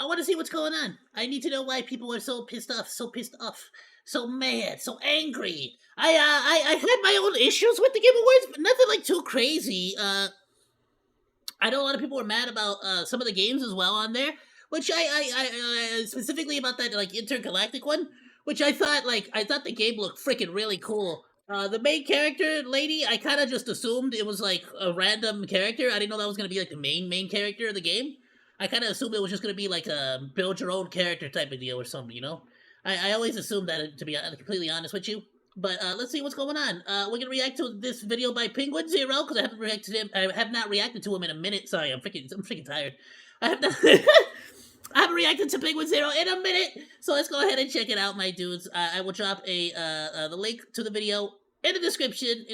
want to see what's going on. I need to know why people are so pissed off, so mad, so angry. I had my own issues with the Game Awards, but nothing like too crazy. I know a lot of people were mad about some of the games as well on there, which I specifically about that like intergalactic one, which I thought the game looked freaking really cool. The main character lady, I kind of just assumed it was like a random character. I didn't know that was gonna be like the main character of the game. I kind of assumed it was just gonna be like a build your own character type of deal or something, you know. I always assumed that, to be completely honest with you. But let's see what's going on. We're gonna react to this video by Penguinz0 because I haven't reacted to him. I have not reacted to him in a minute. Sorry, I'm freaking tired. I have not. I haven't reacted to Penguinz0 in a minute, so let's go ahead and check it out, my dudes. I will drop the link to the video in the description.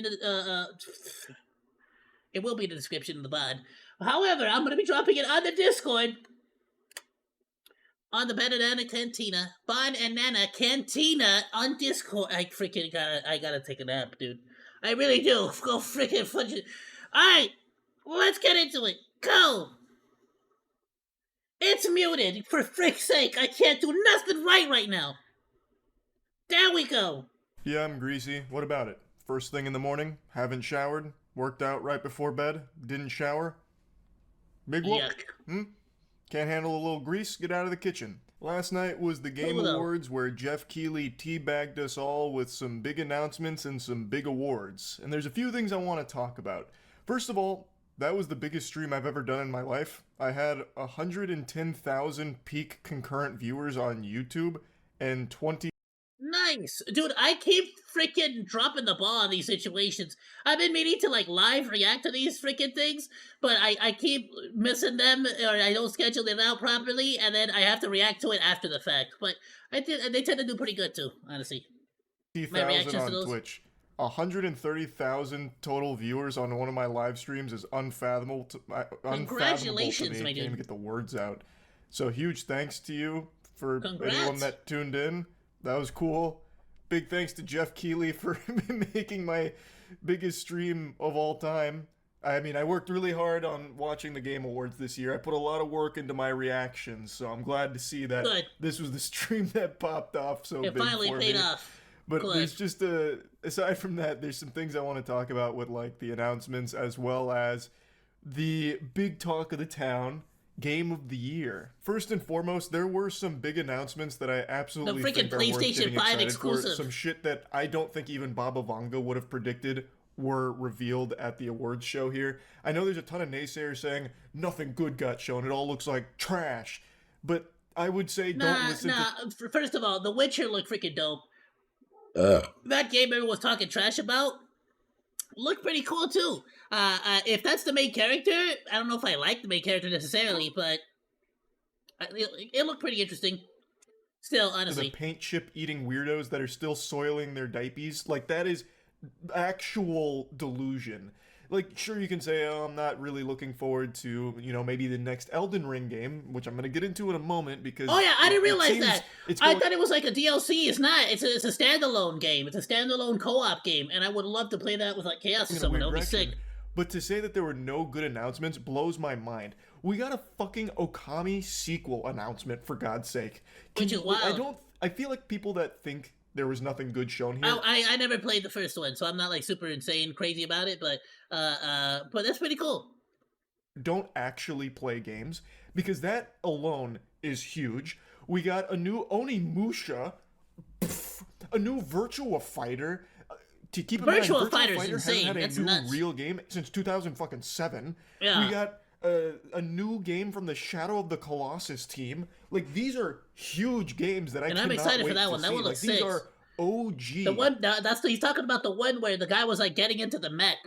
It will be in the description in the bod. However, I'm gonna be dropping it on the Discord. On the Bannana Cantina. Bannana Cantina on Discord. I gotta take a nap, dude. I really do. Go freaking fudge it. Alright, let's get into it. Go! It's muted, for frick's sake. I can't do nothing right now. There we go. Yeah, I'm greasy. What about it? First thing in the morning, haven't showered, worked out right before bed, didn't shower. Big whoop. Yuck. Can't handle a little grease? Get out of the kitchen. Last night was the Game Awards where Jeff Keighley teabagged us all with some big announcements and some big awards. And there's a few things I want to talk about. First of all, that was the biggest stream I've ever done in my life. I had 110,000 peak concurrent viewers on YouTube and 20... Nice. Dude, I keep freaking dropping the ball in these situations. I've been meaning to, like, live react to these freaking things, but I keep missing them, or I don't schedule it out properly, and then I have to react to it after the fact. But they tend to do pretty good, too, honestly. 50,000 on Twitch. 130,000 total viewers on one of my live streams is unfathomable to Congratulations, me. my I can't even dude. get the words out. So huge thanks to you for Congrats. anyone that tuned in. That was cool. Big thanks to Jeff Keighley for making my biggest stream of all time. I mean, I worked really hard on watching the Game Awards this year. I put a lot of work into my reactions, so I'm glad to see that this was the stream that popped off so big for me. It finally paid off. But there's just aside from that, there's some things I want to talk about with like the announcements as well as the big talk of the town, Game of the Year. First and foremost, there were some big announcements that I absolutely think are worth getting excited for. Some shit that I don't think even Baba Vanga would have predicted were revealed at the awards show here. I know there's a ton of naysayers saying nothing good got shown, it all looks like trash. But I would say don't listen to... First of all, The Witcher looked freaking dope. That game everyone was talking trash about looked pretty cool too. If that's the main character, I don't know if I like the main character necessarily, but it looked pretty interesting. Still, honestly. The paint chip eating weirdos that are still soiling their diapers, like that is actual delusion. Like, sure, you can say, oh, I'm not really looking forward to, you know, maybe the next Elden Ring game, which I'm going to get into in a moment because... Oh, yeah, I didn't realize that. I thought it was like a DLC. It's not. It's a standalone game. It's a standalone co-op game, and I would love to play that with, like, Chaos or someone. That would be sick. But to say that there were no good announcements blows my mind. We got a fucking Okami sequel announcement, for God's sake. Which is wild. I feel like people that think there was nothing good shown here. I never played the first one, so I'm not like super insane crazy about it, but that's pretty cool. Don't actually play games, because that alone is huge. We got a new Onimusha, a new Virtua Fighter. To keep in mind, Virtua Fighter hasn't had a new real game since 2007. Yeah. We got a new game from the Shadow of the Colossus team. Like, these are huge games that I'm excited for that one. That one looks sick. These are OG. The one he's talking about, the one where the guy was like getting into the mech.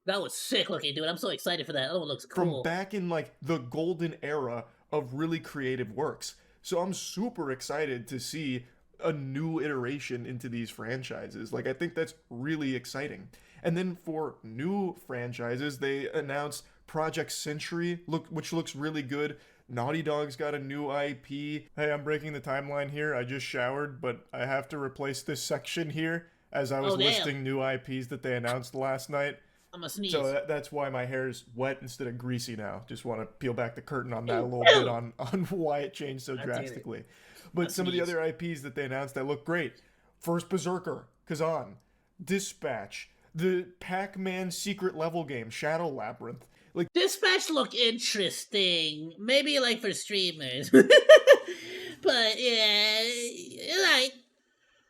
That was sick looking, dude. I'm so excited for that. That one looks cool. From back in like the golden era of really creative works. So I'm super excited to see a new iteration into these franchises. Like, I think that's really exciting. And then for new franchises, they announced Project Century, which looks really good. Naughty Dog's got a new IP. Hey, I'm breaking the timeline here. I just showered, but I have to replace this section here as I was listing new IPs that they announced last night. I'm a So sneeze. that's why my hair is wet instead of greasy now. Just want to peel back the curtain on that a little bit on why it changed so God damn it. drastically. A But some of the sneeze. other IPs that they announced that look great. First Berserker, Kazan, Dispatch, the Pac-Man secret level game, Shadow Labyrinth. Like Dispatch look interesting. Maybe like for streamers. But yeah, like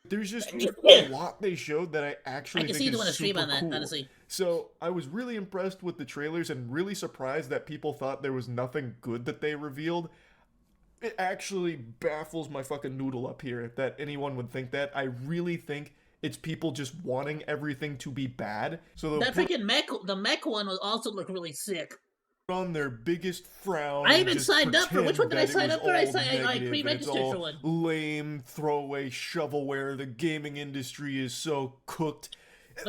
there's just a I lot they showed that I actually can see think you is doing a stream super on that, cool. honestly. So I was really impressed with the trailers and really surprised that people thought there was nothing good that they revealed. It actually baffles my fucking noodle up here that anyone would think that. I really think it's people just wanting everything to be bad. So they'll That put freaking mech one will also look really sick. on their biggest frown I and even just signed up for which one pretend did I that it sign was up for? I all negative and it's pre-registered for all one. lame, throwaway shovelware. The gaming industry is so cooked.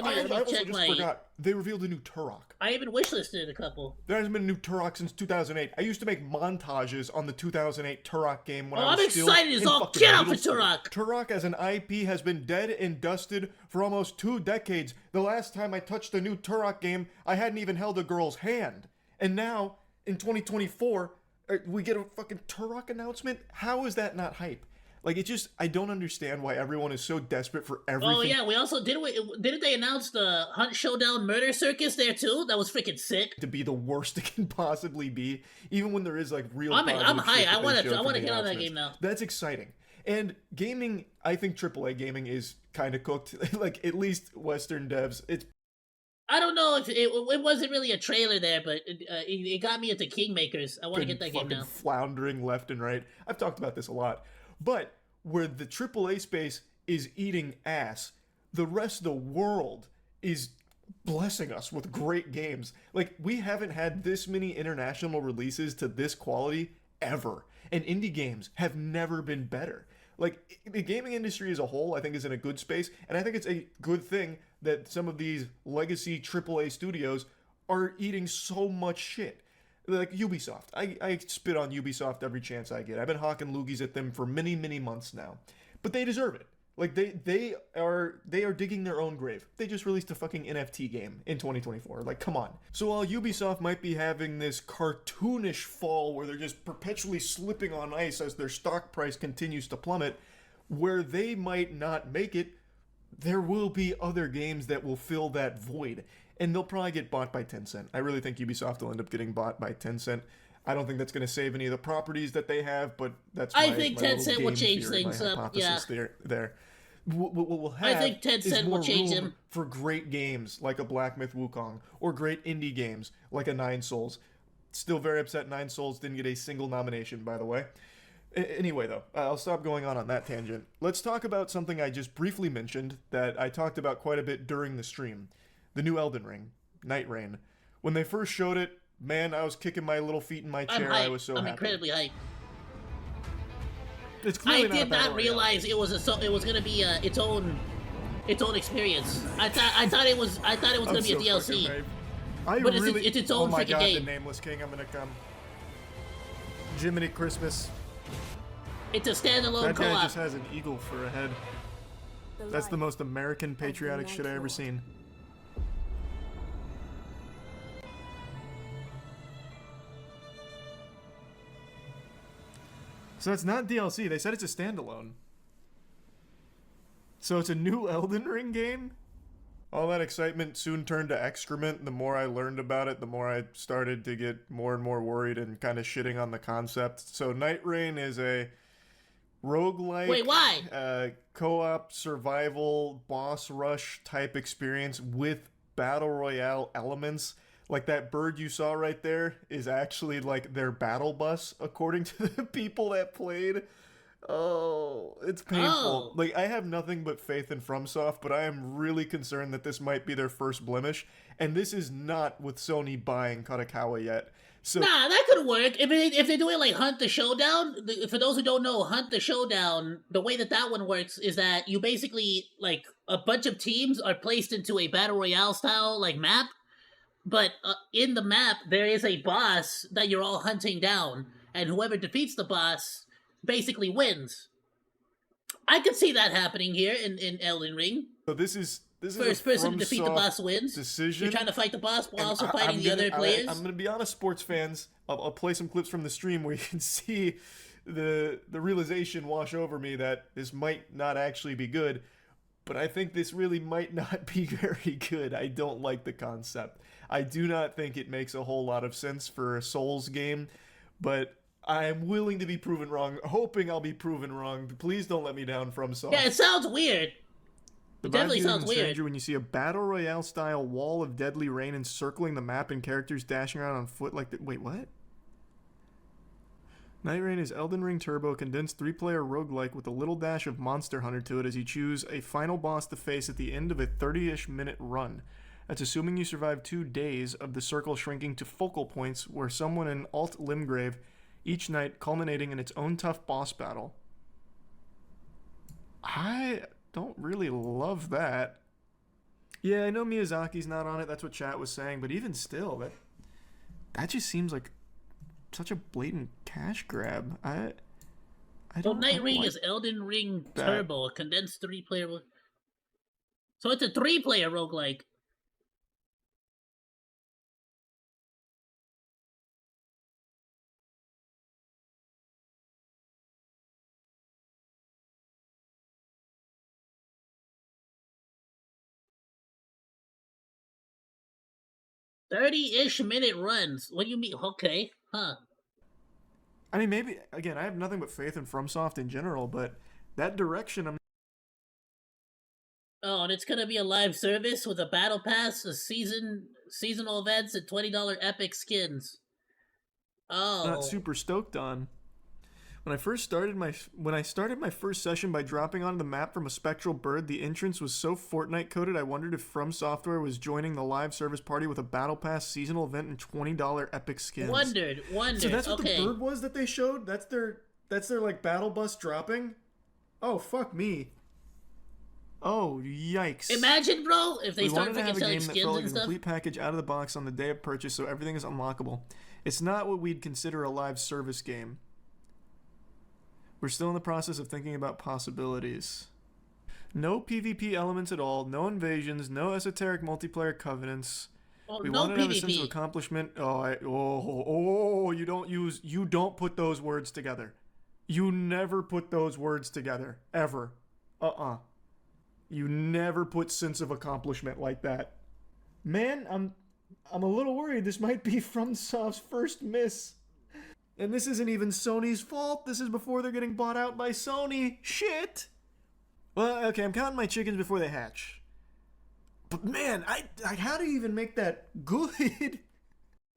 I also check just my. forgot they revealed a new Turok. I even wishlisted a couple. There hasn't been a new Turok since 2008. I used to make montages on the 2008 Turok game when Oh, I was I'm still excited as in all fucking get out for middle school. Turok. Turok as an IP has been dead and dusted for almost 2 decades. The last time I touched a new Turok game, I hadn't even held a girl's hand. And now, in 2024, we get a fucking Turok announcement? How is that not hype? Like, it just, I don't understand why everyone is so desperate for everything. Oh yeah, we also didn't they announce the Hunt Showdown Murder Circus there too? That was freaking sick. To be the worst it can possibly be, even when there is like real. I'm positive high. shit that I want they to showed from get the on that announcements. game now. That's exciting. And gaming, I think AAA gaming is kind of cooked. Like at least Western devs, it's. I don't know if it wasn't really a trailer there, but it got me into Kingmakers. I want to Been get that game fucking now. floundering left and right. I've talked about this a lot, but where the AAA space is eating ass, the rest of the world is blessing us with great games. Like we haven't had this many international releases to this quality ever, and indie games have never been better. Like the gaming industry as a whole, I think is in a good space, and I think it's a good thing that some of these legacy AAA studios are eating so much shit. Like Ubisoft, I spit on Ubisoft every chance I get. I've been hawking loogies at them for many months now, but they deserve it. Like they are digging their own grave. They just released a fucking NFT game in 2024. Like come on. So while Ubisoft might be having this cartoonish fall where they're just perpetually slipping on ice as their stock price continues to plummet, where they might not make it, there will be other games that will fill that void. And they'll probably get bought by Tencent. I really think Ubisoft will end up getting bought by Tencent. I don't think that's going to save any of the properties that they have, but that's I think my Tencent will change theory, things my up. hypothesis Yeah, there. What we'll have I think is Tencent more will change room them. for great games like a Black Myth Wukong or great indie games like a Nine Souls. Still very upset Nine Souls didn't get a single nomination, by the way. Anyway, though, I'll stop going on that tangent. Let's talk about something I just briefly mentioned that I talked about quite a bit during the stream. The new Elden Ring, Night Rain. When they first showed it, man, I was kicking my little feet in my chair. I was so I'm happy. incredibly hyped. It's clearly I did not realize realize it was gonna be its own experience. I thought it was gonna be a DLC. But it's its own oh my freaking God, game. The Nameless King, I'm gonna come. Jiminy Christmas. It's a standalone That guy co-op. just has an eagle for a head. That's the most American patriotic shit I ever seen. So it's not DLC. They said it's a standalone. So it's a new Elden Ring game? All that excitement soon turned to excrement. The more I learned about it, the more I started to get more and more worried and kind of shitting on the concept. So Night Rain is a roguelike, Wait, why? Co-op survival boss rush type experience with battle royale elements. Like that bird you saw right there is actually like their battle bus, according to the people that played. Oh, it's painful. Oh. Like, I have nothing but faith in FromSoft, but I am really concerned that this might be their first blemish. And this is not with Sony buying Katakawa yet. So Nah, that could work. If they're doing like Hunt the Showdown, for those who don't know, Hunt the Showdown, the way that one works is that you basically, like, a bunch of teams are placed into a Battle Royale style, like, map. But in the map, there is a boss that you're all hunting down. And whoever defeats the boss basically wins. I could see that happening here in Elden Ring. So this is this is a First person to defeat the FromSoft boss wins. decision. You're trying to fight the boss while And also fighting the other players. I'm gonna be honest, sports fans. I'll play some clips from the stream where you can see the realization wash over me that this might not actually be good. But I think this really might not be very good. I don't like the concept. I do not think it makes a whole lot of sense for a Souls game, but I am willing to be proven wrong, hoping I'll be proven wrong. Please don't let me down, FromSoft. Yeah, it sounds weird. The It definitely vibe sounds even weird. stranger when you see a battle royale style wall of deadly rain encircling the map and characters dashing around on foot like that. Wait, what? Night Rain is Elden Ring Turbo, condensed 3-player roguelike with a little dash of Monster Hunter to it as you choose a final boss to face at the end of a 30-ish minute run. That's assuming you survive 2 days of the circle shrinking to focal points where someone in Alt Limgrave each night culminating in its own tough boss battle. I don't really love that. Yeah, I know Miyazaki's not on it, that's what chat was saying, but even still, that just seems like such a blatant cash grab. I don't. Night I don't Ring like is Elden Ring that. Turbo, a condensed 3-player. So it's a 3-player roguelike. $30-ish-minute runs. What do you mean? Okay, huh? I mean, maybe again, I have nothing but faith in FromSoft in general, but that direction, I'm. Oh, and it's gonna be a live service with a battle pass, a seasonal events, and $20 epic skins. Not Oh, super stoked on. When I started my first session by dropping onto the map from a spectral bird, the entrance was so Fortnite coded I wondered if From Software was joining the live service party with a battle pass, seasonal event, and $20 epic skins. wondered. So that's what Okay. the bird was that they showed. That's their like battle bus dropping. Oh fuck me. Oh yikes! Imagine, bro, if they We start wanted to have freaking a selling game that skins felt like and a stuff. complete package out of the box on the day of purchase, so everything is unlockable. It's not what we'd consider a live service game. We're still in the process of thinking about possibilities. No PvP elements at all, no invasions, no esoteric multiplayer covenants. Oh, We no wanted to have a sense of PvP. accomplishment. You don't put those words together. You never put those words together. Ever. You never put sense of accomplishment like that. Man, I'm a little worried this might be FromSoft's first miss. And this isn't even Sony's fault. This is before they're getting bought out by Sony. Shit. Well, okay, I'm counting my chickens before they hatch. But man, how do you even make that good?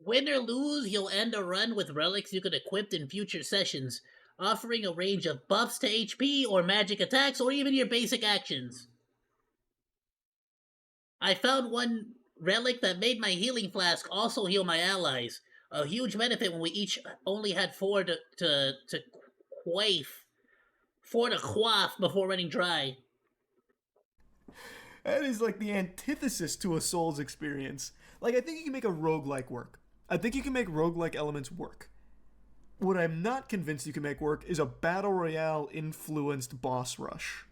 Win or lose, you'll end a run with relics you can equip in future sessions, offering a range of buffs to HP or magic attacks or even your basic actions. I found one relic that made my healing flask also heal my allies. A huge benefit when we each only had 4 to quaff. 4 to quaff before running dry. That is like the antithesis to a Souls experience. Like, I think you can make a roguelike work. I think you can make roguelike elements work. What I'm not convinced you can make work is a battle royale influenced boss rush.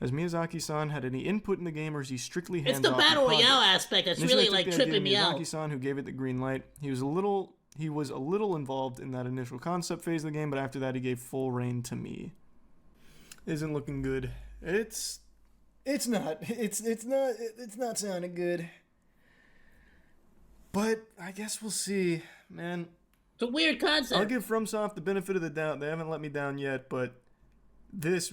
Has Miyazaki-san had any input in the game, or is he strictly hands-off? It's the battle royale aspect that's Initially, really I took like the idea tripping me out. Miyazaki-san who gave it the green light. He was a little involved in that initial concept phase of the game, but after that he gave full reign to me. Isn't looking good. It's not sounding good. But I guess we'll see, man. It's a weird concept. I'll give FromSoft the benefit of the doubt. They haven't let me down yet, but this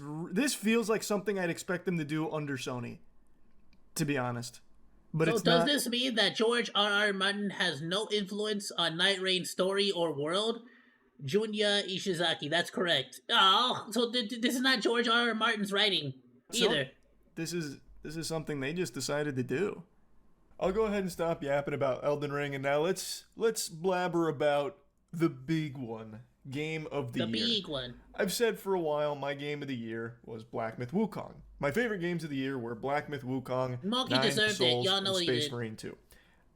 feels like something I'd expect them to do under Sony, to be honest. But so it's does not. this mean that George R.R. Martin has no influence on Night Rain's story or world? Junya Ishizaki, that's correct. Oh, so this is not George R.R. Martin's writing either. This is something they just decided to do. I'll go ahead and stop yapping about Elden Ring, and now let's blabber about the big one, game of the year. The big one. I've said for a while my game of the year was Black Myth Wukong. My favorite games of the year were Black Myth Wukong, Monke Nine deserved Souls, it. Y'all know and what he Space did. Marine 2.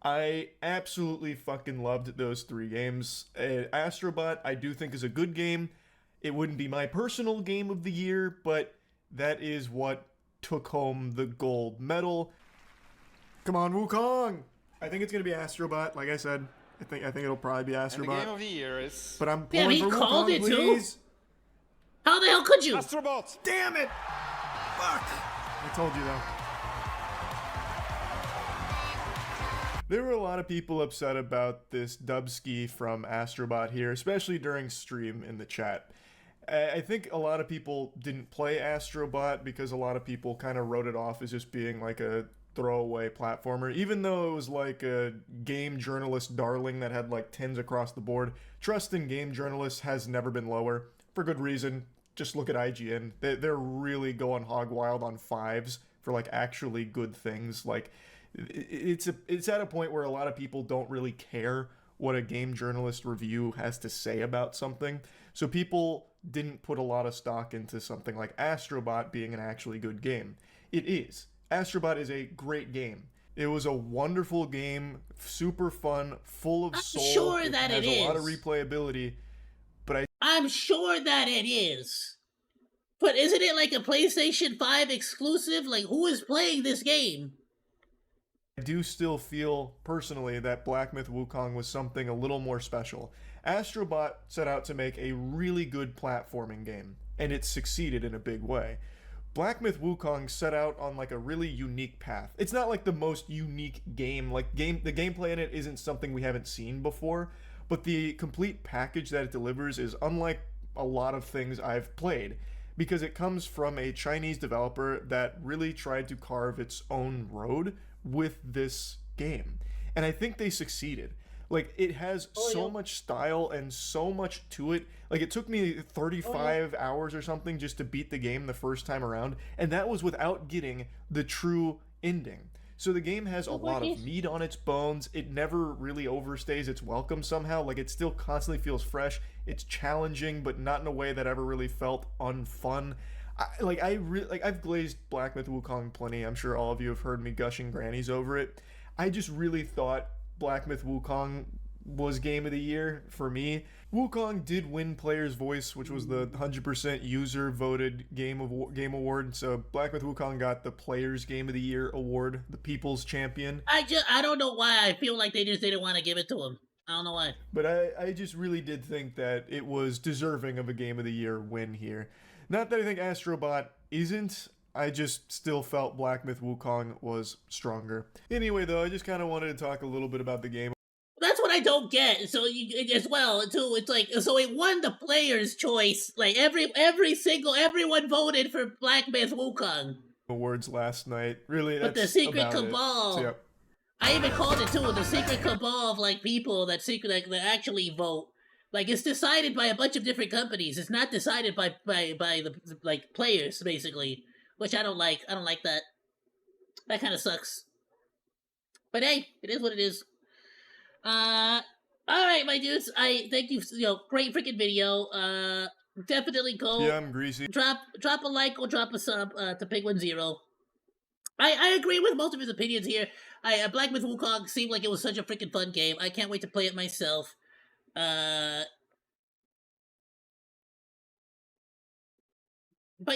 I absolutely fucking loved those 3 games. Astrobot, I do think, is a good game. It wouldn't be my personal game of the year, but that is what took home the gold medal. Come on, Wukong! I think it's gonna be Astrobot, like I said. I think it'll probably be And the game Astrobot. of the year is But I'm Damn, pulling he for called Wukong, it too? please. How the hell could you? Astrobot. Damn it! Fuck! I told you though. There were a lot of people upset about this dubski from Astrobot here, especially during stream in the chat. I think a lot of people didn't play Astrobot because a lot of people kind of wrote it off as just being like a throwaway platformer, even though it was like a game journalist darling that had like 10s across the board. Trust in game journalists has never been lower, for good reason. Just look at IGN. They're really going hog wild on 5s for like actually good things. Like it's at a point where a lot of people don't really care what a game journalist review has to say about something. So people didn't put a lot of stock into something like Astrobot being an actually good game. It is. Astrobot is a great game. It was a wonderful game, super fun, full of soul. I'm sure that has it a lot of is. replayability, but I'm sure that it is. But isn't it like a PlayStation 5 exclusive? Like, who is playing this game? I do still feel, personally, that Black Myth Wukong was something a little more special. Astrobot set out to make a really good platforming game, and it succeeded in a big way. Black Myth Wukong set out on like a really unique path. It's not like the most unique game, the gameplay in it isn't something we haven't seen before, but the complete package that it delivers is unlike a lot of things I've played, because it comes from a Chinese developer that really tried to carve its own road with this game. And I think they succeeded. Like, it has so much style and so much to it. Like, it took me 35 hours or something just to beat the game the first time around, and that was without getting the true ending. So the game has a lot of meat on its bones. It never really overstays its welcome somehow. Like, it still constantly feels fresh. It's challenging, but not in a way that ever really felt unfun. I've glazed Black Myth Wukong plenty. I'm sure all of you have heard me gushing grannies over it. I just really thought Black Myth Wukong was game of the year for me. Wukong did win Player's Voice, which was the 100% user voted game award. So Black Myth Wukong got the Player's Game of the Year award, the People's Champion. I don't know why. I feel like they just didn't want to give it to him. I don't know why. But I just really did think that it was deserving of a Game of the Year win here. Not that I think Astrobot isn't. I just still felt Black Myth Wukong was stronger. Anyway, though, I just kind of wanted to talk a little bit about the game. That's what I don't get. So as well, too, it's like, so it won the player's choice. Like everyone voted for Black Myth Wukong. Awards last night. Really, but that's the secret about cabal. So, yep. I even called it too, the secret cabal of like people that that actually vote. Like, it's decided by a bunch of different companies. It's not decided by the like players, basically. Which I don't like. I don't like that. That kind of sucks. But hey, it is what it is. Alright, my dudes. I thank you. Great freaking video. Definitely go. Yeah, I'm greasy. Drop a like or drop a sub to Penguinz0. I agree with most of his opinions here. Black Myth Wukong seemed like it was such a freaking fun game. I can't wait to play it myself. But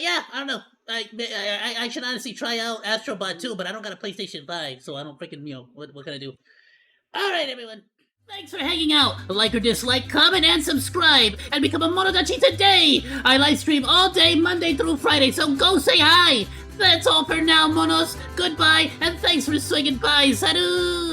yeah, I don't know. I should honestly try out Astrobot too, but I don't got a PlayStation 5, so I don't freaking, what can I do? Alright, everyone. Thanks for hanging out. Like or dislike, comment, and subscribe, and become a Monodachi today! I live stream all day, Monday through Friday, so go say hi! That's all for now, Monos. Goodbye, and thanks for swinging by. Salut!